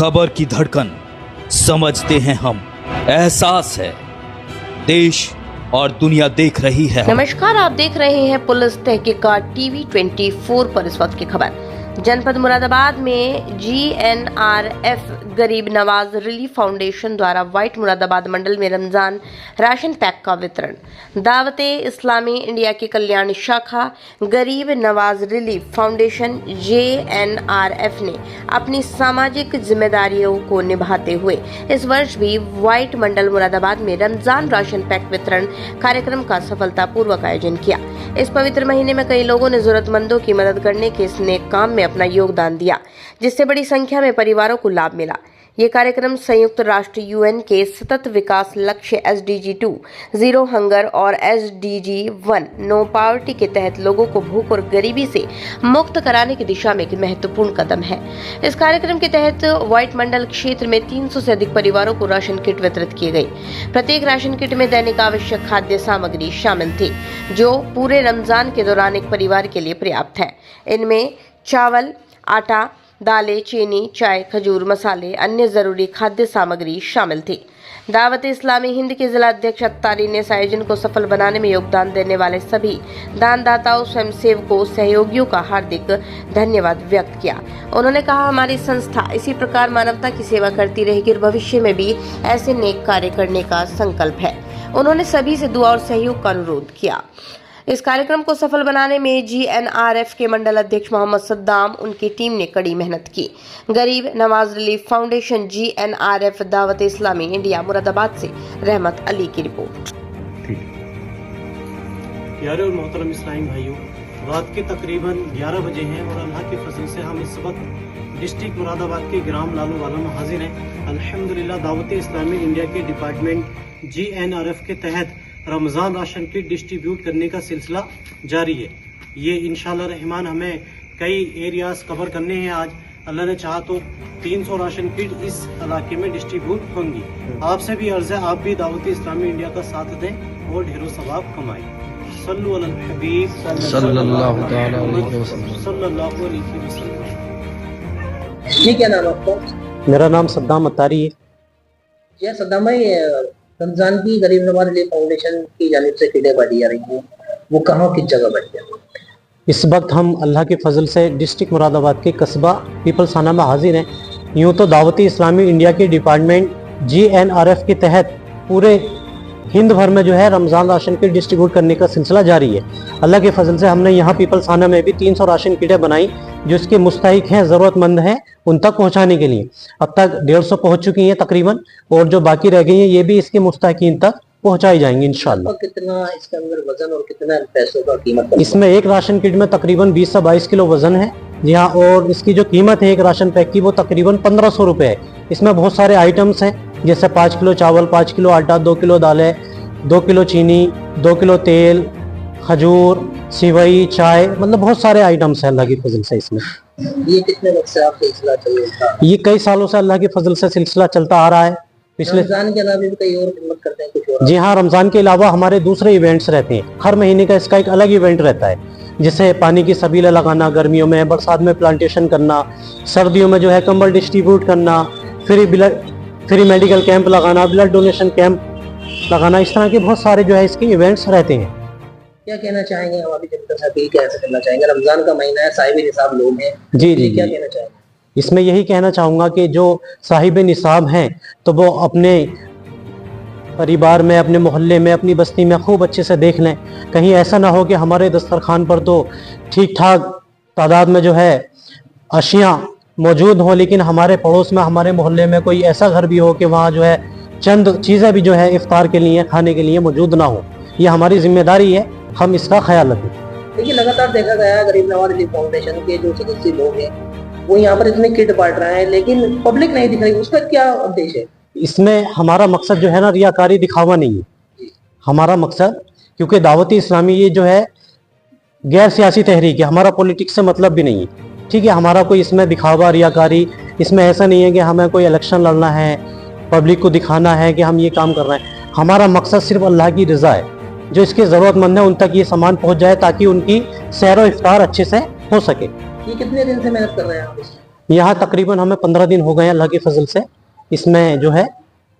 खबर की धड़कन समझते हैं हम, एहसास है देश और दुनिया देख रही है। नमस्कार, आप देख रहे हैं पुलिस तहकीकात टीवी 24 पर। इस वक्त की खबर जनपद मुरादाबाद में GNRF गरीब नवाज रिलीफ फाउंडेशन द्वारा वाइट मुरादाबाद मंडल में रमजान राशन पैक का वितरण। दावते इस्लामी इंडिया की कल्याण शाखा गरीब नवाज रिलीफ फाउंडेशन JNRF ने अपनी सामाजिक जिम्मेदारियों को निभाते हुए इस वर्ष भी वाइट मंडल मुरादाबाद में रमजान राशन पैक वितरण कार्यक्रम का सफलतापूर्वक आयोजन किया। इस पवित्र महीने में कई लोगों ने जरूरतमंदों की मदद करने के इस नेक काम में अपना योगदान दिया, जिससे बड़ी संख्या में परिवारों को लाभ मिला। ये कार्यक्रम संयुक्त राष्ट्र UN के सतत विकास लक्ष्य SDG 2 जीरो हंगर और SDG 1 नो पॉवर्टी के तहत लोगों को भूख और गरीबी से मुक्त कराने की दिशा में एक महत्वपूर्ण कदम है। इस कार्यक्रम के तहत वाइट मंडल क्षेत्र में 300 से अधिक परिवारों को राशन किट वितरित की गई। प्रत्येक राशन किट में दैनिक आवश्यक खाद्य सामग्री शामिल थी, जो पूरे रमजान के दौरान एक परिवार के लिए पर्याप्त है। इनमें चावल, आटा, दालें, चीनी, चाय, खजूर, मसाले, अन्य जरूरी खाद्य सामग्री शामिल थी। दावत इस्लामी हिंद के जिला अध्यक्ष अत्तारी ने इस आयोजन को सफल बनाने में योगदान देने वाले सभी दानदाताओं, स्वयंसेवकों, सहयोगियों का हार्दिक धन्यवाद व्यक्त किया। उन्होंने कहा, हमारी संस्था इसी प्रकार मानवता की सेवा करती रहेगी और भविष्य में भी ऐसे नेक कार्य करने का संकल्प है। उन्होंने सभी से दुआ और सहयोग का अनुरोध किया। इस कार्यक्रम को सफल बनाने में GNRF के मंडल अध्यक्ष मोहम्मद सद्दाम, उनकी टीम ने कड़ी मेहनत की। गरीब Nawaz relief foundation GNRF Dawat Islami India Moradabad से रहमत अली की रिपोर्ट। प्यारे और मोहतरम इस्लामी भाइयों, रात के तकरीबन 11 बजे हैं और अल्लाह के फजल से हम इस वक्त डिस्ट्रिक्ट मुरादाबाद के ग्राम लालू वाला में हाजिर हैं। अल्हम्दुलिल्लाह दावत इस्लामी इंडिया के डिपार्टमेंट GNRF के तहत रमज़ान राशन किट डिस्ट्रीब्यूट करने का सिलसिला जारी है। ये इंशाल्लाह रहमान हमें कई एरियाज कवर करने हैं। आज अल्लाह ने चाहा तो 300 राशन किट इस इलाके में डिस्ट्रीब्यूट होंगी। आपसे भी अर्ज है, आप भी दावत इस्लामी इंडिया का साथ दें और ढेरों सवाब कमाएं। सल्लु अलल हबीब सल्लल्लाहु अलैहि वसल्लम। ये क्या नाम आपका? मेरा नाम सद्दाम अत्तारी है। जी सद्दाम भाई, रमजान की गरीब नवाज रिलीफ फाउंडेशन की जानिब से किटें बांटी जा रही हैं, वो कहाँ किस जगह बांटी जा रही है? इस वक्त हम अल्लाह के फजल से डिस्ट्रिक्ट मुरादाबाद के कस्बा पीपलसाना में हाजिर हैं। यूँ तो दावती इस्लामी इंडिया के डिपार्टमेंट GNRF के तहत पूरे हिंद भर में जो है रमज़ान राशन किट डिस्ट्रीब्यूट करने का सिलसिला जारी है। अल्लाह के फजल से हमने यहाँ पीपलसाना में भी 300 राशन किटें बनाई, जो इसके मुस्तहिक हैं, ज़रूरतमंद हैं, उन तक पहुँचाने के लिए। अब तक 150 पहुँच चुकी हैं तकरीबन, और जो बाकी रह गई हैं ये भी इसके मुस्तहिकीन तक पहुँचाई जाएंगी इंशाल्लाह। कितना इसके अंदर वजन और कितना पैसों का कीमत? इसमें एक राशन किट में तकरीबन 20 से 22 किलो वजन है जी हाँ, और इसकी जो कीमत है एक राशन पैक की वो तकरीबन 1500 रुपये है। इसमें बहुत सारे आइटम्स हैं, जैसे 5 किलो चावल, 5 किलो आटा, 2 किलो दालें, 2 किलो चीनी, 2 किलो तेल, खजूर, सिवई, चाय, मतलब बहुत सारे आइटम्स हैं अल्लाह की फजल से इसमें। ये कितने वक्त से आप सिलसिला चल रहा है? ये कई सालों से अल्लाह की फजल से सिलसिला चलता आ रहा है। पिछले रमजान के अलावा भी कई और खिदमत करते हैं कुछ और? जी हाँ, रमजान के अलावा हमारे दूसरे इवेंट्स रहते हैं। हर महीने का इसका एक अलग इवेंट रहता है, जैसे पानी की सबीला लगाना गर्मियों में, बरसात में प्लांटेशन करना, सर्दियों में जो है कंबल डिस्ट्रीब्यूट करना, फ्री मेडिकल कैंप लगाना, ब्लड डोनेशन कैंप लगाना, इस तरह के बहुत सारे जो है इसके इवेंट्स रहते हैं। क्या कहना चाहेंगे हम अभी जनता से अपील कैसे करना चाहेंगे? रमजान का महीना है, साहिब निसाब लोग हैं, जी, क्या कहना चाहेंगे? इसमें यही कहना चाहूँगा कि जो साहिब निसाब हैं तो वो अपने परिवार में, अपने मोहल्ले में, अपनी बस्ती में खूब अच्छे से देख लें। कहीं ऐसा ना हो कि हमारे दस्तरखान पर तो ठीक ठाक तादाद में जो है अशियाँ मौजूद हों, लेकिन हमारे पड़ोस में, हमारे मोहल्ले में कोई ऐसा घर भी हो कि वहाँ जो है चंद चीज़ें भी जो है इफ्तार के लिए, खाने के लिए मौजूद ना हो। ये हमारी जिम्मेदारी है, हम इसका ख्याल रखें। देखिए, लगातार देखा गया है गरीब नवाज रिलीफ फाउंडेशन के जो सदस्य लोग हैं वो यहाँ पर इतने किट बांट रहे हैं, लेकिन पब्लिक नहीं दिख रही, उसका क्या उद्देश्य है? इसमें हमारा मकसद जो है ना, रियाकारी दिखावा नहीं है हमारा मकसद, क्योंकि दावती इस्लामी ये जो है गैर सियासी तहरीक है, हमारा पॉलिटिक्स से मतलब भी नहीं है। ठीक है, हमारा कोई इसमें दिखावा, रियाकारी इसमें ऐसा नहीं है कि हमें कोई इलेक्शन लड़ना है, पब्लिक को दिखाना है कि हम ये काम कर रहे हैं। हमारा मकसद सिर्फ अल्लाह की रज़ा है, जो इसके ज़रूरतमंद है उन तक ये सामान पहुंच जाए, ताकि उनकी सैर व इफ्तार अच्छे से हो सके। ये कितने दिन से मेहनत कर रहे हैं आप? यहाँ तकरीबन हमें 15 दिन हो गए हैं अल्लाह की फजल से। इसमें जो है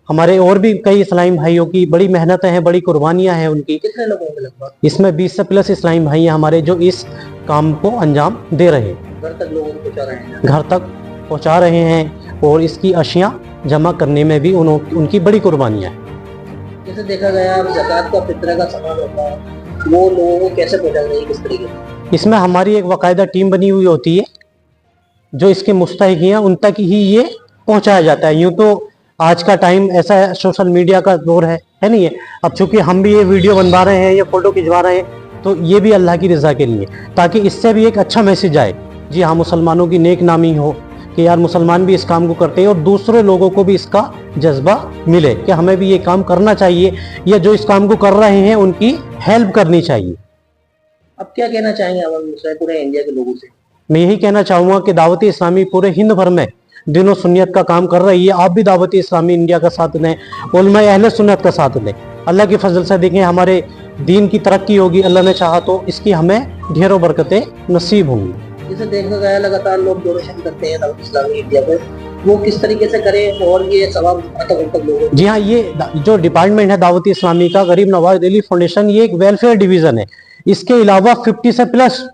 हमारे और भी कई इस्लामी भाइयों की बड़ी मेहनतें हैं, बड़ी कुर्बानियां हैं उनकी। कितने लोगों में लगभग? इसमें 20 से प्लस इस्लामी भाई हैं हमारे जो इस काम को अंजाम दे रहे हैं, घर तक लोगों को पहुंचा रहे हैं। घर तक पहुंचा रहे हैं और इसकी अशियां जमा करने में भी उनकी बड़ी कुर्बानियां हैं। जैसे देखा गया ज़कात का फितरे का सामान होता है, वो लोगों को कैसे पहुंचा रही है, किस तरीके से? इसमें हमारी एक बाकायदा टीम बनी हुई होती है जो इसके मुस्तहिक हैं उन तक ही ये पहुंचाया जाता है। यूं तो आज का टाइम ऐसा है, सोशल मीडिया का दौर है नहीं है। अब चूंकि हम भी ये वीडियो बनवा रहे हैं, ये फोटो खिंचवा रहे हैं, तो ये भी अल्लाह की रजा के लिए, ताकि इससे भी एक अच्छा मैसेज आए। जी हाँ, मुसलमानों की नेक नामी हो कि यार मुसलमान भी इस काम को करते हैं और दूसरे लोगों को भी इसका जज्बा मिले कि हमें भी ये काम करना चाहिए, या जो इस काम को कर रहे हैं उनकी हेल्प करनी चाहिए। अब क्या कहना चाहेंगे आप पूरे इंडिया के लोगों से? मैं यही कहना चाहूँगा कि दावत इस्लामी पूरे हिंद भर में दीन और सुन्नियत का काम कर रही है। आप भी दावत इस्लामी इंडिया का साथ दें, उलमा अहले सुन्नत का साथ दें। अल्लाह की फजल से देखें हमारे दीन की तरक्की होगी, अल्लाह ने चाहा तो इसकी हमें ढेरों बरकतें नसीब होंगी। जैसे देखा गया लगातार लोग डोनेशन करते हैं दावत इस्लामी इंडिया को, वो किस तरीके से करें और ये सवाब तक लोगों? जी हाँ, ये जो डिपार्टमेंट है दावत इस्लामी का, गरीब नवाज दिल्ली फाउंडेशन, ये एक वेलफेयर डिवीजन है। इसके अलावा 50 से प्लस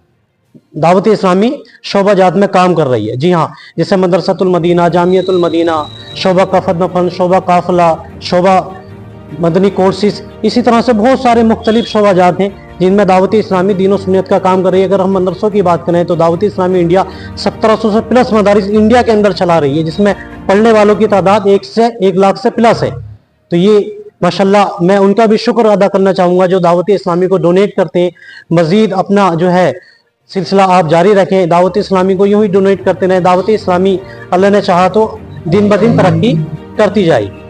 दावत इस्लामी शोबा जात में काम कर रही है। जी हाँ, जैसे मदरसतुल मदीना, जामियतुल मदीना, शोबा कफद फन, शोबा काफला, शोबा मदनी कोर्सेज, इसी तरह से बहुत सारे मुख्तलिफ शोबा जात हैं जिनमें दावत इस्लामी दीन और सुन्नियत का काम कर रही है। अगर हम मदरसों की बात करें तो दावत इस्लामी इंडिया 1700 से प्लस मदारिस इंडिया के अंदर चला रही है, जिसमें पढ़ने वालों की तादाद 1 लाख से प्लस है। तो ये माशाल्लाह मैं उनका भी शुक्र अदा करना चाहूँगा जो दावत इस्लामी को डोनेट करते हैं। मजीद अपना जो है सिलसिला आप जारी रखें, दावत इस्लामी को यूं ही डोनेट करते रहें। दावत इस्लामी अल्लाह ने चाहा तो दिन ब दिन तरक्की करती जाएगी।